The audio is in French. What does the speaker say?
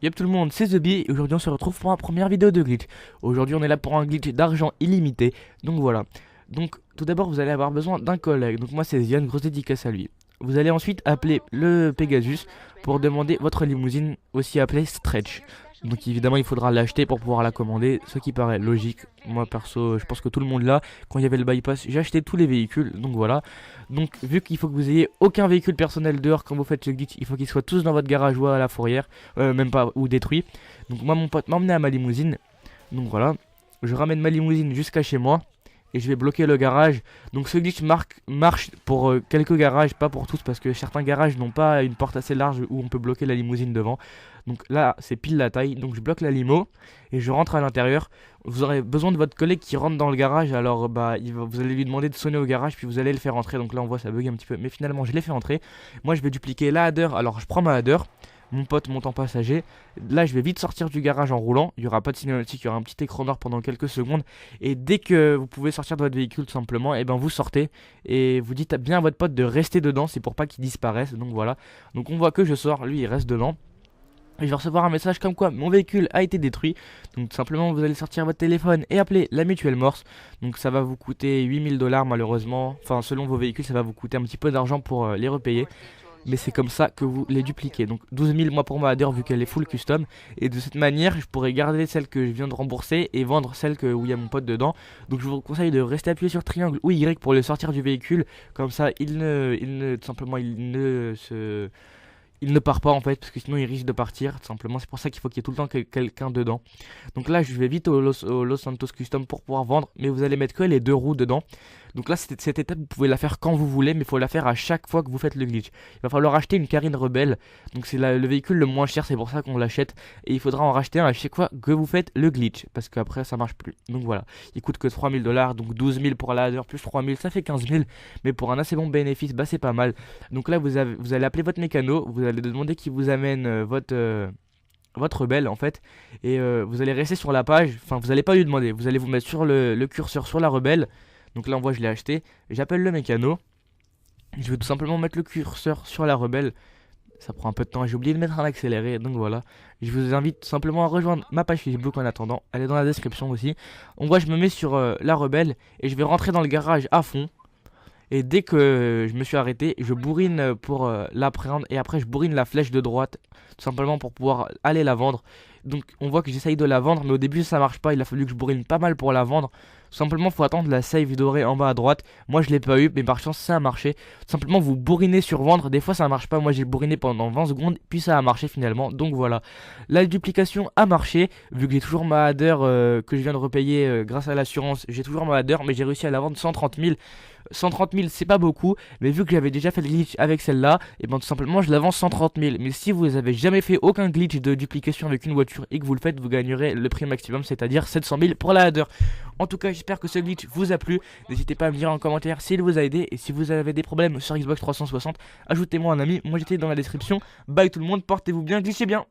Yep tout le monde, c'est TheBee et aujourd'hui on se retrouve pour ma première vidéo de glitch. Aujourd'hui on est là pour un glitch d'argent illimité, donc voilà. Donc tout d'abord vous allez avoir besoin d'un collègue, donc moi c'est Zion, grosse dédicace à lui. Vous allez ensuite appeler le Pegasus pour demander votre limousine, aussi appelée Stretch. Donc évidemment il faudra l'acheter pour pouvoir la commander, ce qui paraît logique. Moi perso je pense que tout le monde l'a. Quand il y avait le bypass j'ai acheté tous les véhicules, donc voilà. Donc vu qu'il faut que vous ayez aucun véhicule personnel dehors quand vous faites ce glitch, il faut qu'ils soient tous dans votre garage ou à la fourrière, même pas, ou détruits. Donc moi mon pote m'a emmené à ma limousine, donc voilà. Je ramène ma limousine jusqu'à chez moi et je vais bloquer le garage. Donc ce glitch marche pour quelques garages, pas pour tous, parce que certains garages n'ont pas une porte assez large où on peut bloquer la limousine devant. Donc là c'est pile la taille, donc je bloque la limo et je rentre à l'intérieur. Vous aurez besoin de votre collègue qui rentre dans le garage, alors bah vous allez lui demander de sonner au garage puis vous allez le faire entrer. Donc là on voit ça bug un petit peu, mais finalement je l'ai fait entrer. Moi je vais dupliquer la header, alors je prends ma header. Mon pote monte en passager. Là, je vais vite sortir du garage en roulant. Il n'y aura pas de cinématique, il y aura un petit écran noir pendant quelques secondes. Et dès que vous pouvez sortir de votre véhicule, tout simplement, et ben vous sortez et vous dites bien à votre pote de rester dedans. C'est pour pas qu'il disparaisse. Donc voilà. Donc on voit que je sors, lui il reste dedans. Et je vais recevoir un message comme quoi mon véhicule a été détruit. Donc tout simplement vous allez sortir votre téléphone et appeler la mutuelle Morse. Donc ça va vous coûter 8000 $ malheureusement. Enfin selon vos véhicules ça va vous coûter un petit peu d'argent pour les repayer. Mais c'est comme ça que vous les dupliquez. Donc 12 000 moi pour ma header vu qu'elle est full custom. Et de cette manière je pourrais garder celle que je viens de rembourser et vendre celle où il y a mon pote dedans. Donc je vous conseille de rester appuyé sur triangle ou Y pour le sortir du véhicule. Comme ça tout simplement il ne part pas en fait, parce que sinon il risque de partir, tout simplement. C'est pour ça qu'il faut qu'il y ait tout le temps quelqu'un dedans. Donc là je vais vite au Los Santos Custom pour pouvoir vendre, mais vous allez mettre que les deux roues dedans. Donc là cette étape vous pouvez la faire quand vous voulez, mais il faut la faire à chaque fois que vous faites le glitch. Il va falloir acheter une Carine Rebelle, donc c'est le véhicule le moins cher, c'est pour ça qu'on l'achète. Et il faudra en racheter un à chaque fois que vous faites le glitch, parce qu'après ça marche plus. Donc voilà, il coûte que 3000 $, donc 12 000 pour la header plus 3000, ça fait 15 000. Mais pour un assez bon bénéfice, bah c'est pas mal. Donc là vous allez appeler votre mécano, vous allez demander qu'il vous amène votre rebelle en fait, et vous allez rester sur la page. Enfin vous allez pas lui demander, vous allez vous mettre sur le curseur sur la rebelle. Donc là on voit je l'ai acheté, j'appelle le mécano, je vais tout simplement mettre le curseur sur la rebelle. Ça prend un peu de temps, j'ai oublié de mettre un accéléré, donc voilà. Je vous invite tout simplement à rejoindre ma page Facebook en attendant, elle est dans la description aussi. On voit je me mets sur la rebelle et je vais rentrer dans le garage à fond. Et dès que je me suis arrêté, je bourrine pour la prendre. Et après je bourrine la flèche de droite, tout simplement pour pouvoir aller la vendre. Donc on voit que j'essaye de la vendre, mais au début ça marche pas. Il a fallu que je bourrine pas mal pour la vendre. Tout simplement faut attendre la save dorée en bas à droite. Moi je l'ai pas eu, mais par chance ça a marché. Tout simplement vous bourrinez sur vendre. Des fois ça marche pas, moi j'ai bourriné pendant 20 secondes, puis ça a marché finalement. Donc voilà, la duplication a marché. Vu que j'ai toujours ma header que je viens de repayer grâce à l'assurance, j'ai toujours ma header, mais j'ai réussi à la vendre 130 000. 130 000 c'est pas beaucoup, mais vu que j'avais déjà fait le glitch avec celle-là, et ben tout simplement je l'avance 130 000. Mais si vous avez jamais fait aucun glitch de duplication avec une voiture et que vous le faites, vous gagnerez le prix maximum, c'est-à-dire 700 000 pour la header. En tout cas j'espère que ce glitch vous a plu, n'hésitez pas à me dire en commentaire s'il vous a aidé, et si vous avez des problèmes sur Xbox 360, ajoutez-moi un ami, moi j'étais dans la description. Bye tout le monde, portez-vous bien, glitchez bien.